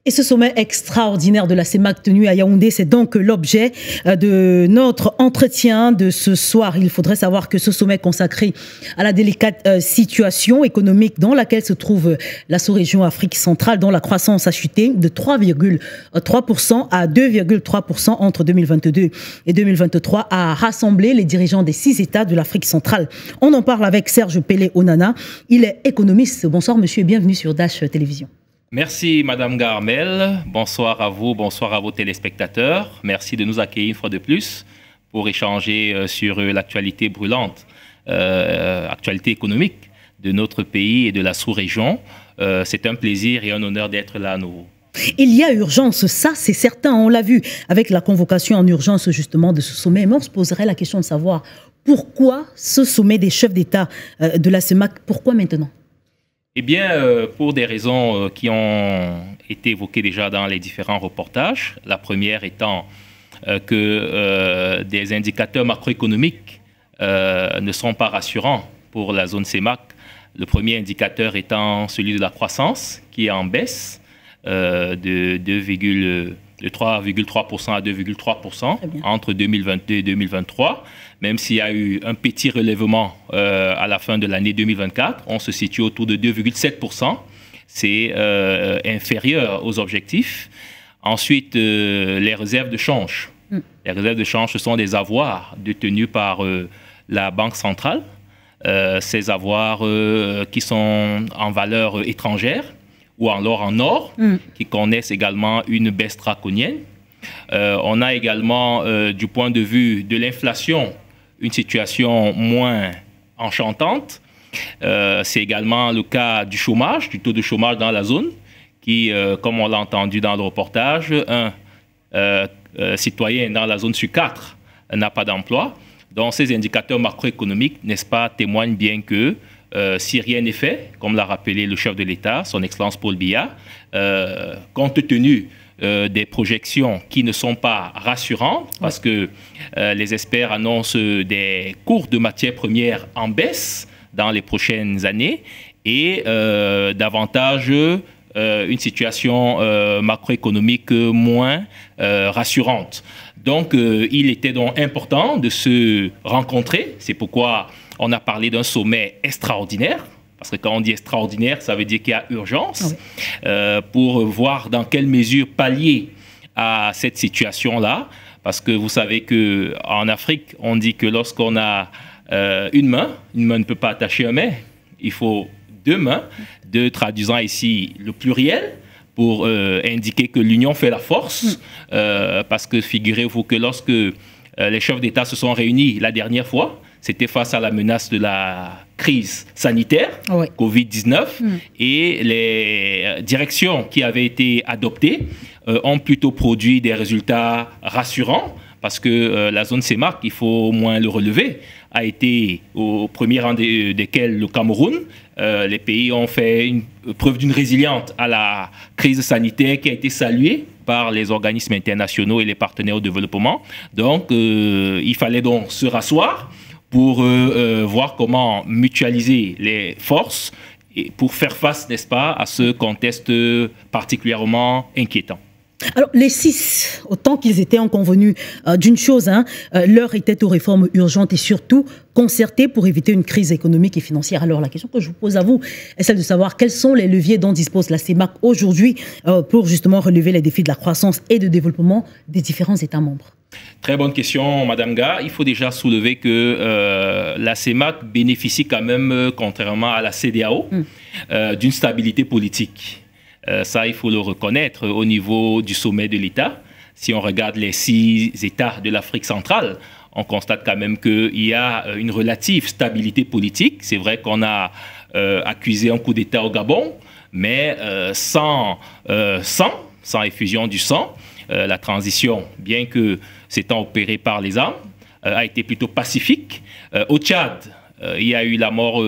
Et ce sommet extraordinaire de la CEMAC tenu à Yaoundé, c'est donc l'objet de notre entretien de ce soir. Il faudrait savoir que ce sommet consacré à la délicate situation économique dans laquelle se trouve la sous-région Afrique centrale, dont la croissance a chuté de 3,3% à 2,3% entre 2022 et 2023, a rassemblé les dirigeants des 6 États de l'Afrique centrale. On en parle avec Serge Pélé Onana. Il est économiste. Bonsoir monsieur et bienvenue sur Dash Télévision. Merci Madame Garmel, bonsoir à vous, bonsoir à vos téléspectateurs. Merci de nous accueillir une fois de plus pour échanger sur l'actualité brûlante, actualité économique de notre pays et de la sous-région. C'est un plaisir et un honneur d'être là à nouveau. Il y a urgence, ça c'est certain, on l'a vu avec la convocation en urgence justement de ce sommet. Mais on se poserait la question de savoir pourquoi ce sommet des chefs d'État de la CEMAC, pourquoi maintenant ? Eh bien, pour des raisons qui ont été évoquées déjà dans les différents reportages. La première étant que des indicateurs macroéconomiques ne sont pas rassurants pour la zone CEMAC. Le premier indicateur étant celui de la croissance, qui est en baisse de 3,3% à 2,3% entre 2022 et 2023. Même s'il y a eu un petit relèvement à la fin de l'année 2024, on se situe autour de 2,7%. C'est inférieur aux objectifs. Ensuite, les réserves de change. Les réserves de change, ce sont des avoirs détenus par la Banque centrale. Ces avoirs qui sont en valeur étrangère ou alors en or, qui connaissent également une baisse draconienne. On a également, du point de vue de l'inflation, une situation moins enchantante. C'est également le cas du chômage, du taux de chômage dans la zone, qui, comme on l'a entendu dans le reportage, un citoyen dans la zone sur 4 n'a pas d'emploi. Donc ces indicateurs macroéconomiques, n'est-ce pas, témoignent bien que si rien n'est fait, comme l'a rappelé le chef de l'État, son Excellence Paul Biya, compte tenu des projections qui ne sont pas rassurantes, parce que les experts annoncent des cours de matières premières en baisse dans les prochaines années et davantage une situation macroéconomique moins rassurante. Donc, il était donc important de se rencontrer. C'est pourquoi on a parlé d'un sommet extraordinaire. Parce que quand on dit extraordinaire, ça veut dire qu'il y a urgence pour voir dans quelle mesure pallier à cette situation-là. Parce que vous savez qu'en Afrique, on dit que lorsqu'on a une main ne peut pas attacher un mai. Il faut 2 mains, 2 traduisant ici le pluriel, pour indiquer que l'union fait la force. Parce que figurez-vous que lorsque les chefs d'État se sont réunis la dernière fois, c'était face à la menace de la crise sanitaire, Covid-19, et les directions qui avaient été adoptées ont plutôt produit des résultats rassurants, parce que la zone CEMAC, il faut au moins le relever, a été au premier rang desquels le Cameroun. Les pays ont fait preuve d'une résilience à la crise sanitaire qui a été saluée par les organismes internationaux et les partenaires au développement. Donc, il fallait donc se rasseoir pour voir comment mutualiser les forces et pour faire face, n'est-ce pas, à ce contexte particulièrement inquiétant. Alors, les 6, autant qu'ils étaient en convenu d'une chose, l'heure était aux réformes urgentes et surtout concertées pour éviter une crise économique et financière. Alors, la question que je vous pose à vous est celle de savoir quels sont les leviers dont dispose la CEMAC aujourd'hui pour justement relever les défis de la croissance et de développement des différents États membres. Très bonne question, Madame Ga. Il faut déjà soulever que la CEMAC bénéficie quand même, contrairement à la CEDEAO, d'une stabilité politique. Ça, il faut le reconnaître au niveau du sommet de l'État. Si on regarde les 6 États de l'Afrique centrale, on constate quand même qu'il y a une relative stabilité politique. C'est vrai qu'on a accusé un coup d'État au Gabon, mais sans effusion du sang. La transition, bien que s'étant opérée par les armes, a été plutôt pacifique. Au Tchad, il y a eu la mort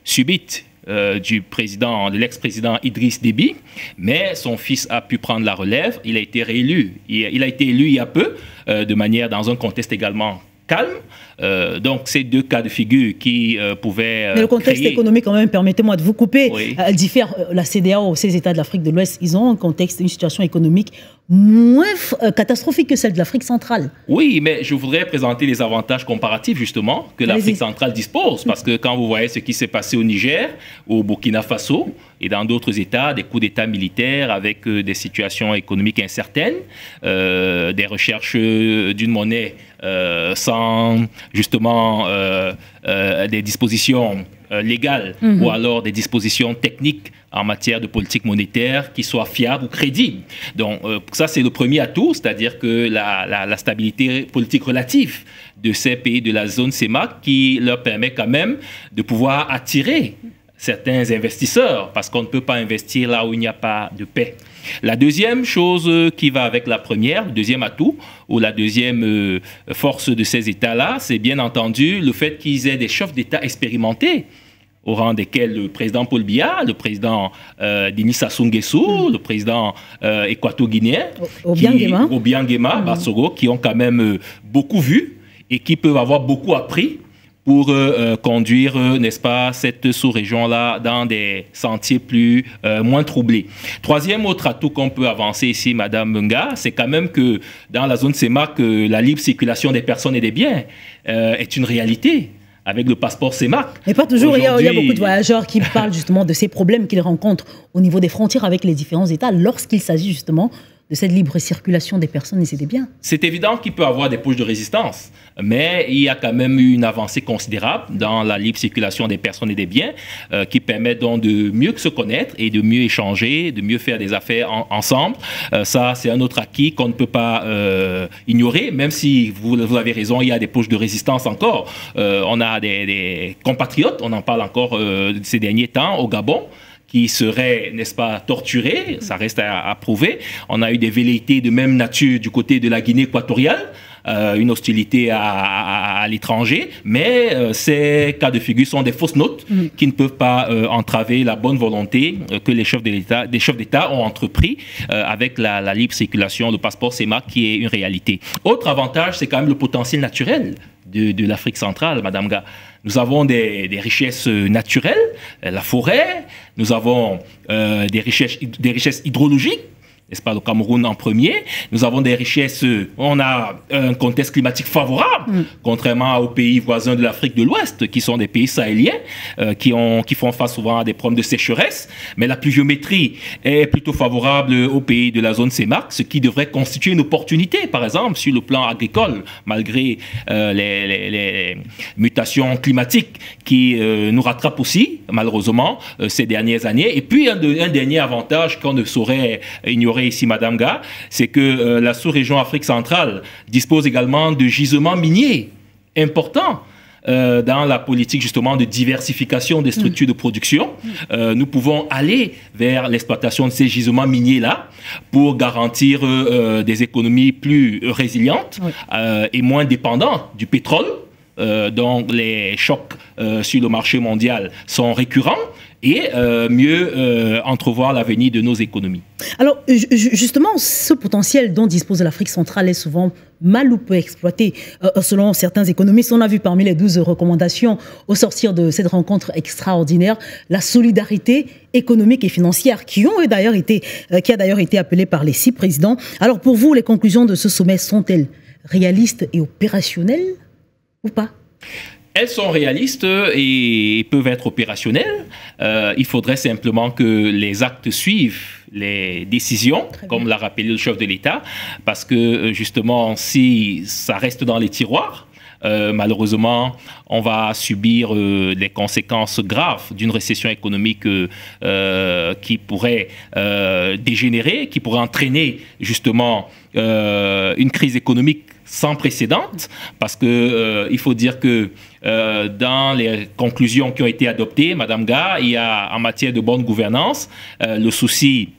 subite de l'ex-président Idriss Déby, mais son fils a pu prendre la relève. Il a été réélu. Il a été élu il y a peu, dans un contexte également calme. Donc, ces deux cas de figure qui pouvaient Mais le contexte économique, quand même, permettez-moi de vous couper, oui. diffère. La CEDEAO, ces États de l'Afrique de l'Ouest, ils ont un contexte, une situation économique moins catastrophique que celle de l'Afrique centrale. Oui, mais je voudrais présenter les avantages comparatifs, justement, que l'Afrique centrale dispose. Parce que quand vous voyez ce qui s'est passé au Niger, au Burkina Faso et dans d'autres États, des coups d'État militaires avec des situations économiques incertaines, des recherches d'une monnaie sans, justement, des dispositions légales ou alors des dispositions techniques en matière de politique monétaire qui soient fiables ou crédibles. Donc, ça, c'est le premier atout, c'est-à-dire que la stabilité politique relative de ces pays de la zone CEMAC qui leur permet quand même de pouvoir attirer certains investisseurs, parce qu'on ne peut pas investir là où il n'y a pas de paix. La deuxième chose qui va avec la première, le deuxième atout, ou la deuxième force de ces États-là, c'est bien entendu le fait qu'ils aient des chefs d'État expérimentés, au rang desquels le président Paul Biya, le président Denis Sassou Nguesso, le président équato-guinéen, Obiang-Nguema, Bassoro, qui ont quand même beaucoup vu et qui peuvent avoir beaucoup appris pour conduire, n'est-ce pas, cette sous-région-là dans des sentiers moins troublés. Troisième autre atout qu'on peut avancer ici, Madame Munga, c'est quand même que dans la zone CEMAC, la libre circulation des personnes et des biens est une réalité. Avec le passeport CEMAC. Mais pas toujours, il y a beaucoup de voyageurs qui parlent justement de ces problèmes qu'ils rencontrent au niveau des frontières avec les différents États lorsqu'il s'agit justement de cette libre circulation des personnes et des biens. C'est évident qu'il peut y avoir des poches de résistance, mais il y a quand même eu une avancée considérable dans la libre circulation des personnes et des biens qui permet donc de mieux se connaître et de mieux échanger, de mieux faire des affaires ensemble. Ça, c'est un autre acquis qu'on ne peut pas ignorer, même si vous avez raison, il y a des poches de résistance encore. On a des compatriotes, on en parle encore ces derniers temps au Gabon, qui seraient, n'est-ce pas, torturés, ça reste à prouver. On a eu des velléités de même nature du côté de la Guinée équatoriale, une hostilité à l'étranger, mais ces cas de figure sont des fausses notes qui ne peuvent pas entraver la bonne volonté que les chefs d'État ont entrepris avec la libre circulation, le passeport CEMAC qui est une réalité. Autre avantage, c'est quand même le potentiel naturel de l'Afrique centrale, Madame Ga. Nous avons des richesses naturelles, la forêt, nous avons des richesses hydrologiques, n'est-ce pas, le Cameroun en premier. Nous avons des richesses, on a un contexte climatique favorable, contrairement aux pays voisins de l'Afrique de l'Ouest, qui sont des pays sahéliens, qui font face souvent à des problèmes de sécheresse. Mais la pluviométrie est plutôt favorable aux pays de la zone CEMAC, ce qui devrait constituer une opportunité, par exemple, sur le plan agricole, malgré les mutations climatiques qui nous rattrapent aussi, malheureusement, ces dernières années. Et puis, un dernier avantage qu'on ne saurait ignorer ici, Madame Ga, c'est que la sous-région Afrique centrale dispose également de gisements miniers importants dans la politique justement de diversification des structures de production. Nous pouvons aller vers l'exploitation de ces gisements miniers-là pour garantir des économies plus résilientes et moins dépendantes du pétrole, dont les chocs sur le marché mondial sont récurrents, et mieux entrevoir l'avenir de nos économies. Alors, justement, ce potentiel dont dispose l'Afrique centrale est souvent mal ou peu exploité. Selon certains économistes, on a vu parmi les 12 recommandations au sortir de cette rencontre extraordinaire la solidarité économique et financière qui a d'ailleurs été appelée par les 6 présidents. Alors, pour vous, les conclusions de ce sommet sont-elles réalistes et opérationnelles ou pas ? Elles sont réalistes et peuvent être opérationnelles. Il faudrait simplement que les actes suivent les décisions, comme l'a rappelé le chef de l'État, parce que justement, si ça reste dans les tiroirs, malheureusement, on va subir des conséquences graves d'une récession économique qui pourrait dégénérer, qui pourrait entraîner justement une crise économique sans précédent, parce que il faut dire que dans les conclusions qui ont été adoptées, Madame Ga, il y a en matière de bonne gouvernance le souci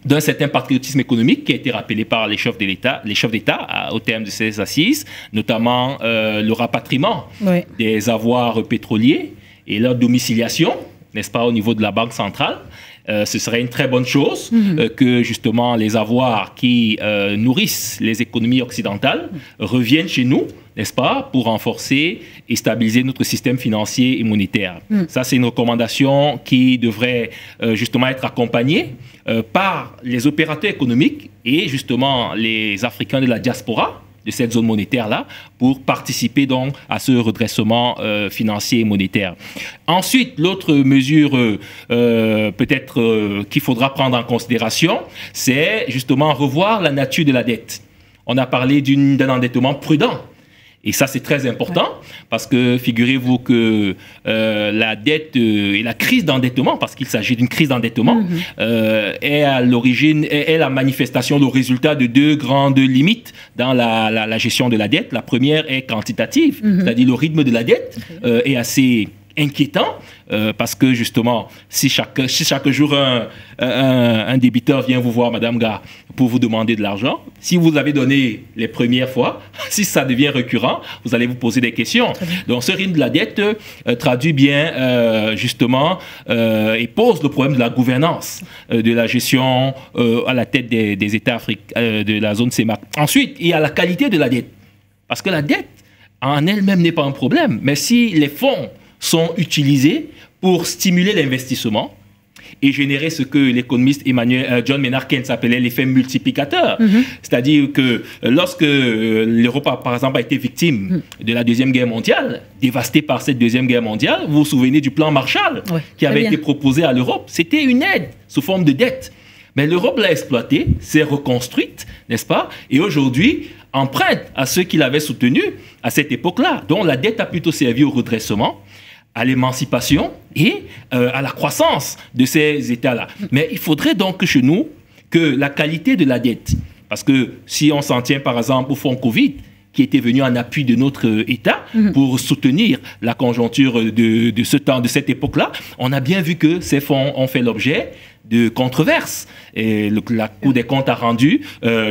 d'un certain patriotisme économique qui a été rappelé par les chefs d'État au terme de ces assises, notamment le rapatriement des avoirs pétroliers et leur domiciliation, n'est-ce pas, au niveau de la Banque centrale. Ce serait une très bonne chose que justement les avoirs qui nourrissent les économies occidentales reviennent chez nous, n'est-ce pas, pour renforcer et stabiliser notre système financier et monétaire. Ça, c'est une recommandation qui devrait justement être accompagnée par les opérateurs économiques et justement les Africains de la diaspora de cette zone monétaire-là pour participer donc à ce redressement financier et monétaire. Ensuite, l'autre mesure peut-être qu'il faudra prendre en considération, c'est justement revoir la nature de la dette. On a parlé d'un endettement prudent. Et ça, c'est très important parce que figurez-vous que la dette et la crise d'endettement, parce qu'il s'agit d'une crise d'endettement, est à l'origine, est la manifestation, le résultat de deux grandes limites dans la gestion de la dette. La première est quantitative, c'est-à-dire le rythme de la dette est assez inquiétant parce que justement, si chaque jour un débiteur vient vous voir, Madame Ga, pour vous demander de l'argent, si vous avez donné les premières fois, si ça devient récurrent, vous allez vous poser des questions. Donc ce rythme de la dette traduit bien justement et pose le problème de la gouvernance de la gestion à la tête des États africains de la zone CEMAC. Ensuite, il y a la qualité de la dette. Parce que la dette en elle-même n'est pas un problème, mais si les fonds sont utilisés pour stimuler l'investissement et générer ce que l'économiste John Maynard Keynes appelait l'effet multiplicateur. C'est-à-dire que lorsque l'Europe, par exemple, a été victime de la Deuxième Guerre mondiale, dévastée par cette Deuxième Guerre mondiale, vous vous souvenez du plan Marshall qui avait été proposé à l'Europe. C'était une aide sous forme de dette. Mais l'Europe l'a exploitée, s'est reconstruite, n'est-ce pas? Et aujourd'hui, emprunte à ceux qui l'avaient soutenu à cette époque-là. Donc la dette a plutôt servi au redressement, à l'émancipation et à la croissance de ces États-là. Mais il faudrait donc que chez nous, que la qualité de la dette, parce que si on s'en tient par exemple au fonds Covid, qui était venu en appui de notre État pour soutenir la conjoncture de ce temps, de cette époque-là, on a bien vu que ces fonds ont fait l'objet de controverses. Et la Cour des comptes a rendu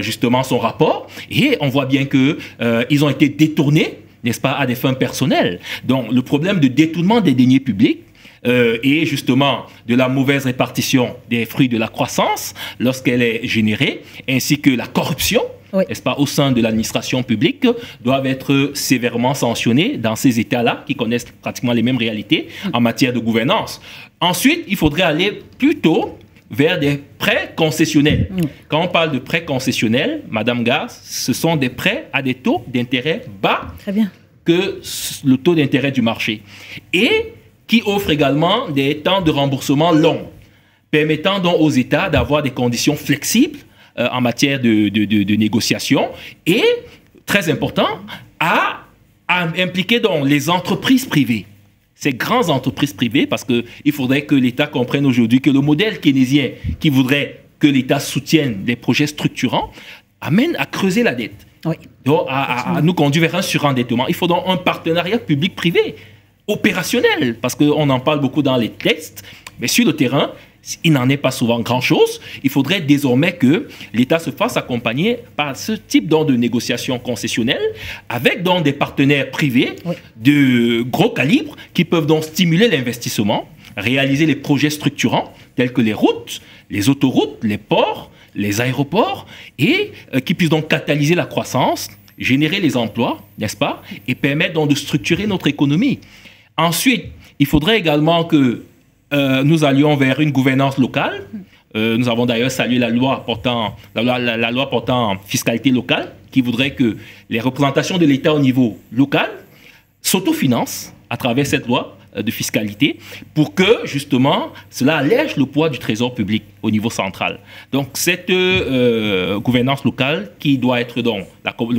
justement son rapport et on voit bien qu'ils ont été détournés, n'est-ce pas, à des fins personnelles. Donc, le problème de détournement des deniers publics et justement de la mauvaise répartition des fruits de la croissance lorsqu'elle est générée, ainsi que la corruption, n'est-ce pas, au sein de l'administration publique, doivent être sévèrement sanctionnés dans ces États-là qui connaissent pratiquement les mêmes réalités en matière de gouvernance. Ensuite, il faudrait aller plutôt vers des prêts concessionnels. Quand on parle de prêts concessionnels, Madame Gass, ce sont des prêts à des taux d'intérêt bas que le taux d'intérêt du marché et qui offrent également des temps de remboursement longs, permettant donc aux États d'avoir des conditions flexibles en matière de négociation et, très important, à impliquer donc les entreprises privées. Ces grandes entreprises privées, parce qu'il faudrait que l'État comprenne aujourd'hui que le modèle keynésien qui voudrait que l'État soutienne des projets structurants amène à creuser la dette. Donc à nous conduire vers un surendettement. Il faut donc un partenariat public-privé opérationnel, parce qu'on en parle beaucoup dans les textes, mais sur le terrain, il n'en est pas souvent grand-chose. Il faudrait désormais que l'État se fasse accompagner par ce type de négociations concessionnelles avec donc des partenaires privés de gros calibre qui peuvent donc stimuler l'investissement, réaliser les projets structurants tels que les routes, les autoroutes, les ports, les aéroports et qui puissent donc catalyser la croissance, générer les emplois, n'est-ce pas, et permettre donc de structurer notre économie. Ensuite, il faudrait également que nous allions vers une gouvernance locale. Nous avons d'ailleurs salué la loi portant fiscalité locale, qui voudrait que les représentations de l'État au niveau local s'autofinancent à travers cette loi de fiscalité pour que, justement, cela allège le poids du trésor public au niveau central. Donc, cette gouvernance locale qui doit être, donc,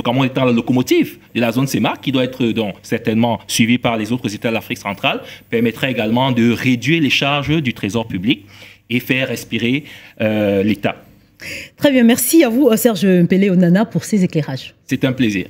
comment étant la locomotive de la zone CEMAC, qui doit être, donc, certainement suivie par les autres États de l'Afrique centrale, permettrait également de réduire les charges du trésor public et faire respirer l'État. Très bien, merci à vous, Serge Mpele Onana, pour ces éclairages. C'est un plaisir.